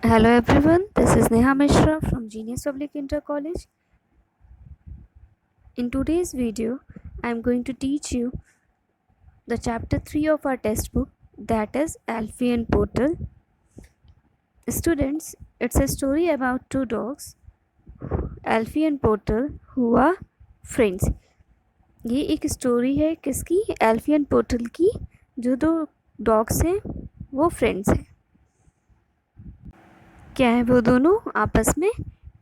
Hello everyone, this is Neha Mishra from Genius Public Inter College. In today's video, I am going to teach you the chapter 3 of our textbook, that is Alfie and Portal. Students, it's a story about two dogs, Alfie and Portal, who are friends. ये एक story है किसकी? एल्फी and portal की. जो दो dogs हैं वो friends हैं. क्या है? वो दोनों आपस में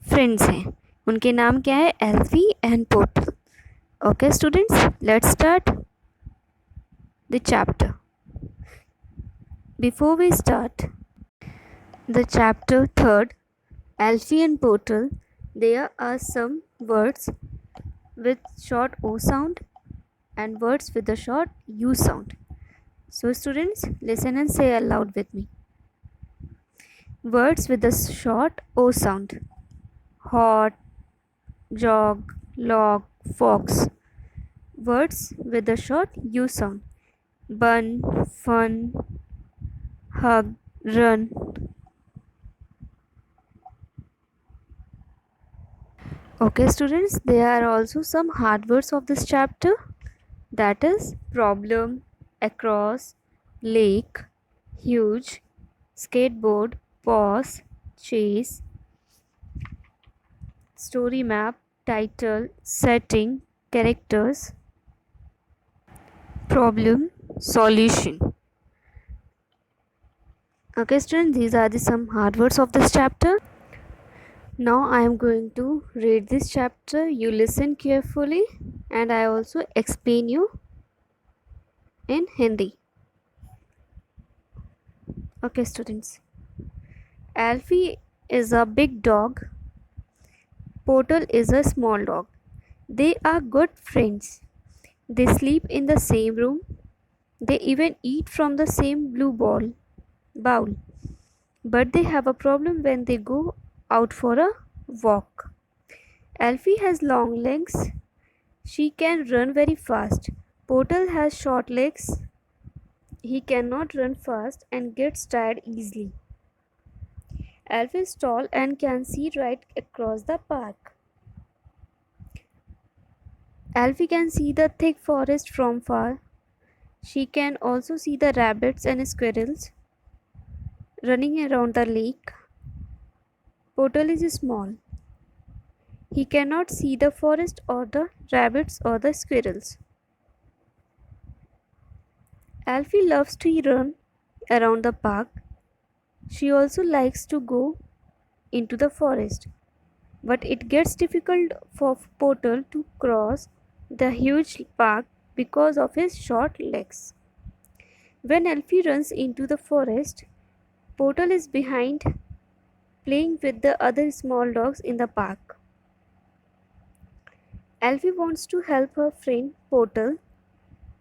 फ्रेंड्स हैं. उनके नाम क्या है? Alfie and Portal. Okay students, let's start the chapter. Before we start the chapter 3rd, Alfie and Portal, there are some words with short O sound and words with the short U sound. So students, listen and say aloud with me. Words with the short O sound: hot, jog, log, fox. Words with the short U sound: bun, fun, hug, run. Okay students, there are also some hard words of this chapter, that is problem, across, lake, huge, skateboard, pause, chase, story map, title, setting, characters, problem, solution. Okay students, these are the some hard words of this chapter. Now I am going to read this chapter. You listen carefully and I also explain you in Hindi. Okay students. Alfie is a big dog. Portal is a small dog. They are good friends. They sleep in the same room. They even eat from the same blue bowl. But they have a problem when they go out for a walk. Alfie has long legs. She can run very fast. Portal has short legs. He cannot run fast and gets tired easily. Alfie is tall and can see right across the park. Alfie can see the thick forest from far. She can also see the rabbits and squirrels running around the lake. Portal is small. He cannot see the forest or the rabbits or the squirrels. Alfie loves to run around the park. She also likes to go into the forest, but it gets difficult for Portal to cross the huge park because of his short legs. When Alfie runs into the forest, Portal is behind, playing with the other small dogs in the park. Alfie wants to help her friend Portal.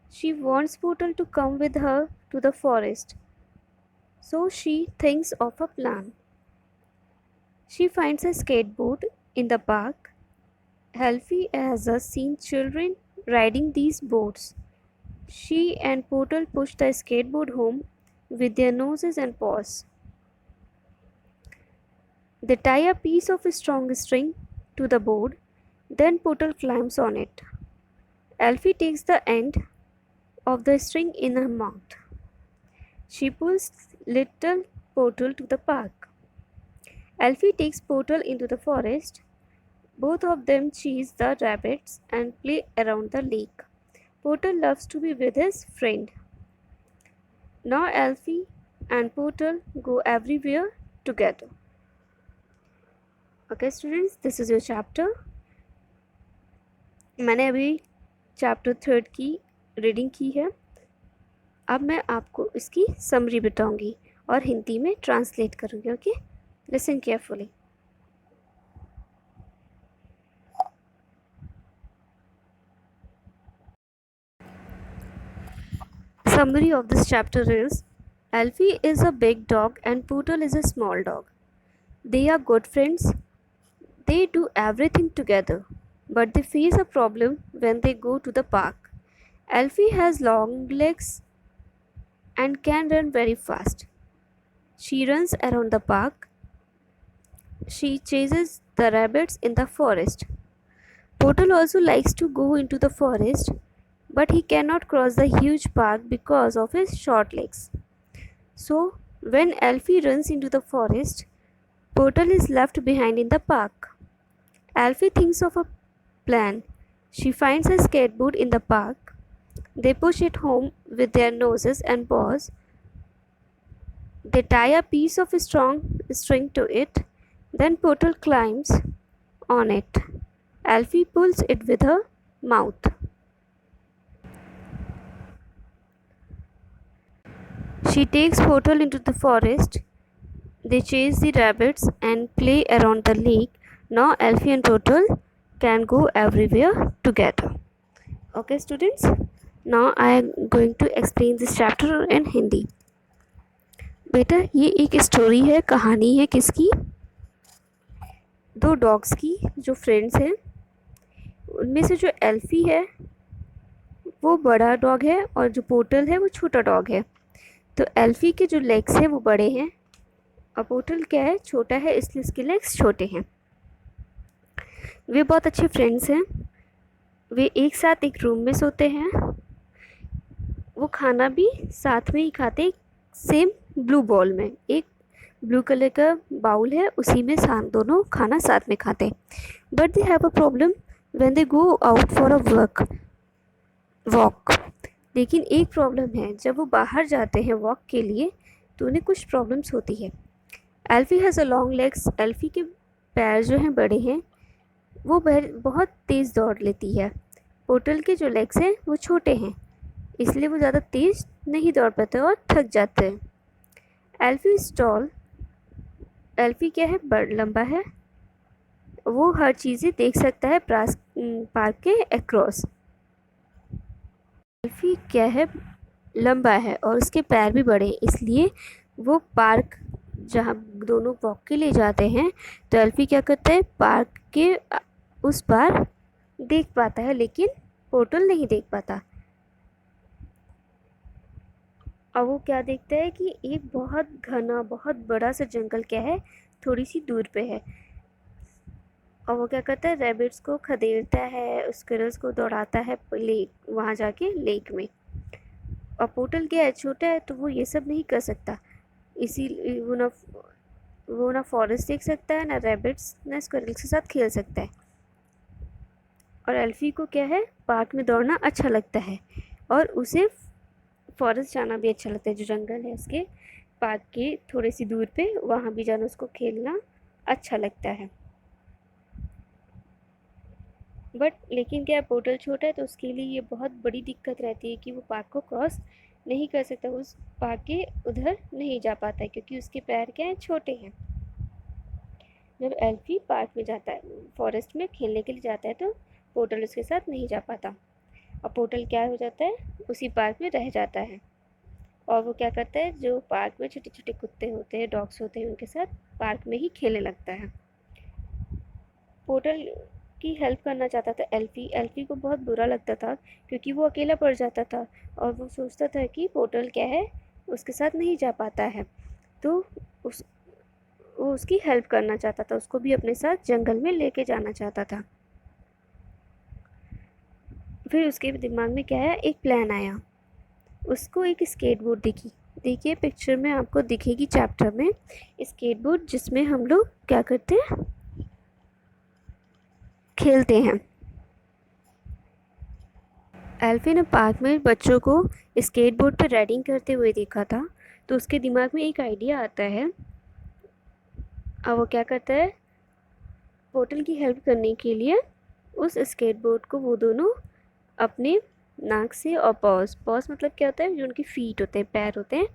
She wants Portal to come with her to the forest. So she thinks of a plan. She finds a skateboard in the park. Alfie has seen children riding these boards. She and Portal push the skateboard home with their noses and paws. They tie a piece of strong string to the board, then Portal climbs on it. Alfie takes the end of the string in her mouth. She pulls little Portal to the park. Alfie takes Portal into the forest. Both of them chase the rabbits and play around the lake. Portal loves to be with his friend. Now Alfie and Portal go everywhere together. Okay students, this is your chapter. मैंने अभी chapter 3 की reading की है. अब मैं आपको इसकी summary बताऊंगी और हिंदी में ट्रांसलेट करूंगी. Okay, listen carefully. Summary of this chapter is: Alfie is a big dog and Poodle is a small dog. They are good friends. They do everything together, but they face a problem when they go to the park. Alfie has long legs and can run very fast. She runs around the park. She chases the rabbits in the forest. Portal also likes to go into the forest, but he cannot cross the huge park because of his short legs. So, when Alfie runs into the forest, Portal is left behind in the park. Alfie thinks of a plan. She finds a skateboard in the park. They push it home with their noses and paws. They tie a piece of strong string to it. Then Portal climbs on it. Alfie pulls it with her mouth. She takes Portal into the forest. They chase the rabbits and play around the lake. Now Alfie and Portal can go everywhere together. Okay students, now I am going to explain this chapter in Hindi. बेटा ये एक story है, कहानी है किसकी? दो dogs की जो फ्रेंड्स हैं। उनमें से जो एल्फी है वो बड़ा डॉग है और जो पोर्टल है वो छोटा डॉग है। तो एल्फी के जो लेग्स हैं वो बड़े हैं और पोर्टल क्या है, छोटा है, इसलिए उसके लेग्स छोटे हैं। वे बहुत अच्छे फ्रेंड्स हैं। वे एक साथ एक रूम में सोते हैं। वो खाना भी साथ में ही खाते, सेम ब्लू बॉल में, एक ब्लू कलर का बाउल है, उसी में दोनों खाना साथ में खाते। But they have a problem when they go out for a walk. लेकिन एक प्रॉब्लम है, जब वो बाहर जाते हैं वॉक के लिए तो उन्हें कुछ प्रॉब्लम्स होती है। एल्फी हैज़ अ लॉन्ग लेग्स। एल्फी के पैर जो हैं बड़े हैं, वो बहुत तेज़ दौड़ लेती है। पोर्टल के जो लेग्स हैं वो छोटे हैं, इसलिए वो ज़्यादा तेज़ नहीं दौड़ पाते और थक जाते हैं। एल्फी इज टॉल। एल्फी क्या है, लंबा है। वो हर चीज़ें देख सकता है पार्क के अक्रॉस। एल्फी क्या है, लंबा है और उसके पैर भी बड़े हैं, इसलिए वो पार्क जहाँ दोनों वॉक के लिए जाते हैं तो एल्फी क्या करता है, पार्क के उस पार देख पाता है, लेकिन पोर्टल नहीं देख पाता। और वो क्या देखता है कि एक बहुत घना, बहुत बड़ा सा जंगल क्या है, थोड़ी सी दूर पे है। और वो क्या करता है, रैबिट्स को खदेड़ता है, स्क्विरल्स को दौड़ाता है लेक, वहाँ जाके लेक में। और पोर्टल क्या है, छोटा है, तो वो ये सब नहीं कर सकता। इसी वो ना फॉरेस्ट देख सकता है, ना रैबिट्स, ना स्क्विरल्स के साथ खेल सकता है। और एल्फी को क्या है, पार्क में दौड़ना अच्छा लगता है और उसे फॉरेस्ट जाना भी अच्छा लगता है। जो जंगल है उसके पार्क के थोड़ी सी दूर पे, वहाँ भी जाना उसको खेलना अच्छा लगता है। बट लेकिन क्या, पोर्टल छोटा है तो उसके लिए ये बहुत बड़ी दिक्कत रहती है कि वो पार्क को क्रॉस नहीं कर सकता, उस पार्क के उधर नहीं जा पाता है क्योंकि उसके पैर क्या हैं, छोटे हैं। जब एल्फी पार्क में जाता है, फॉरेस्ट में खेलने के लिए जाता है, तो पोर्टल उसके साथ नहीं जा पाता और पोर्टल क्या हो जाता है, उसी पार्क में रह जाता है। और वो क्या करता है, जो पार्क में छोटे छोटे कुत्ते होते हैं, डॉग्स होते हैं, उनके साथ पार्क में ही खेलने लगता है। पोर्टल की हेल्प करना चाहता था एल्फी को बहुत बुरा लगता था क्योंकि वो अकेला पड़ जाता था और वो सोचता था कि पोर्टल क्या है, उसके साथ नहीं जा पाता है। तो वो उसकी हेल्प करना चाहता था, उसको भी अपने साथ जंगल में लेके जाना चाहता था। फिर उसके दिमाग में क्या है, एक प्लान आया। उसको एक स्केटबोर्ड दिखी। देखिए पिक्चर में आपको दिखेगी चैप्टर में स्केटबोर्ड, जिसमें हम लोग क्या करते हैं, खेलते हैं। एल्फी ने पार्क में बच्चों को स्केटबोर्ड पर राइडिंग करते हुए देखा था, तो उसके दिमाग में एक आइडिया आता है। और वो क्या करता है, पोर्टल की हेल्प करने के लिए उस स्केटबोर्ड को वो दोनों अपने नाक से और पॉज मतलब क्या होता है, जो उनकी फीट होते हैं, पैर होते हैं,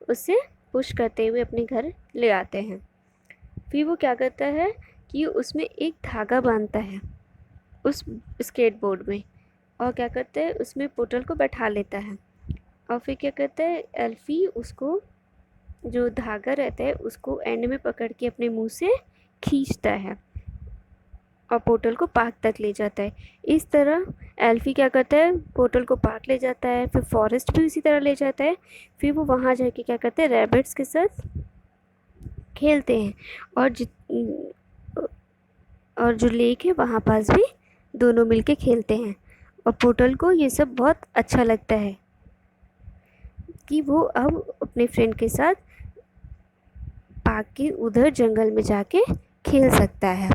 उससे पुश करते हुए अपने घर ले आते हैं। फिर वो क्या करता है कि उसमें एक धागा बांधता है उस स्केटबोर्ड में और क्या करता है, उसमें पोर्टल को बैठा लेता है। और फिर क्या करता है, एल्फी उसको, जो धागा रहता है, उसको एंड में पकड़ के अपने मुंह से खींचता है और पोर्टल को पार्क तक ले जाता है। इस तरह एल्फी क्या करता है, पोर्टल को पार्क ले जाता है, फिर फॉरेस्ट भी इसी तरह ले जाता है। फिर वो वहाँ जाके क्या करते हैं, रैबिट्स के साथ खेलते हैं और और जो लेक है वहाँ पास भी दोनों मिलके खेलते हैं। और पोर्टल को ये सब बहुत अच्छा लगता है कि वो अब अपने फ्रेंड के साथ पार्क के उधर जंगल में जाके खेल सकता है।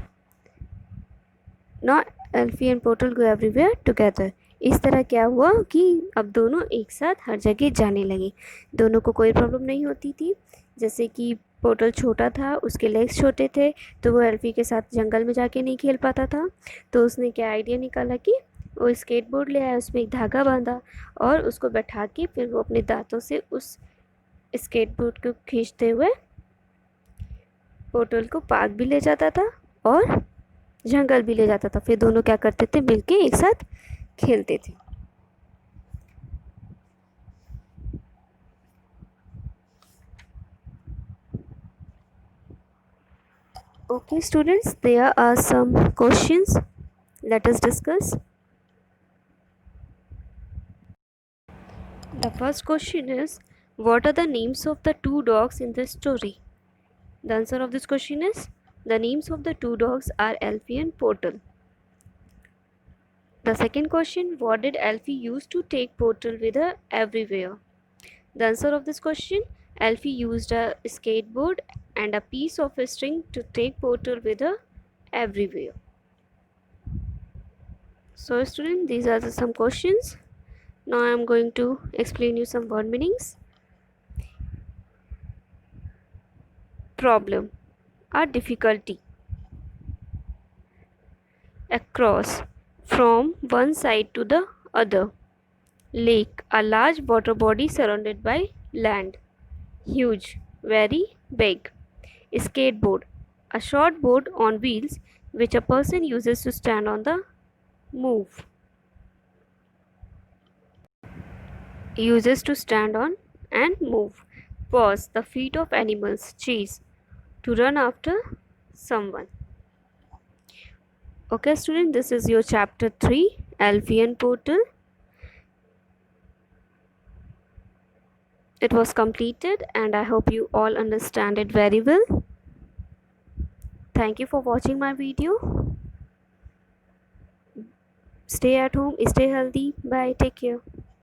Not Alfie and Portal go everywhere together. इस तरह क्या हुआ कि अब दोनों एक साथ हर जगह जाने लगे। दोनों को कोई प्रॉब्लम नहीं होती थी। जैसे कि पोर्टल छोटा था, उसके लेग्स छोटे थे, तो वो एल्फी के साथ जंगल में जाके नहीं खेल पाता था। तो उसने क्या आइडिया निकाला कि वो स्केटबोर्ड ले आया, उसमें एक धागा बांधा और उसको बैठा के फिर वो अपने दांतों से उस स्केटबोर्ड को खींचते हुए पोर्टल को पार्क भी ले जाता था और जंगल भी ले जाता था। फिर दोनों क्या करते थे, मिलके एक साथ खेलते थे। Okay students, there are some questions. Let us discuss. The first question is, what are the names of the two dogs in the story? The answer of this question is, the names of the two dogs are Alfie and Portal. The second question, what did Alfie use to take Portal with her everywhere? The answer of this question, Alfie used a skateboard and a piece of a string to take Portal with her everywhere. So students, these are some questions. Now I am going to explain you some word meanings. Problem, a difficulty. Across, from one side to the other. Lake, a large water body surrounded by land. Huge, very big. Skateboard, a short board on wheels which a person uses to stand on the move. Uses to stand on and move. Paws, the feet of animals. Chase, to run after someone. Okay student, this is your chapter 3, Alfie and Portal. It was completed and I hope you all understand it very well. Thank you for watching my video. Stay at home, stay healthy. Bye, take care.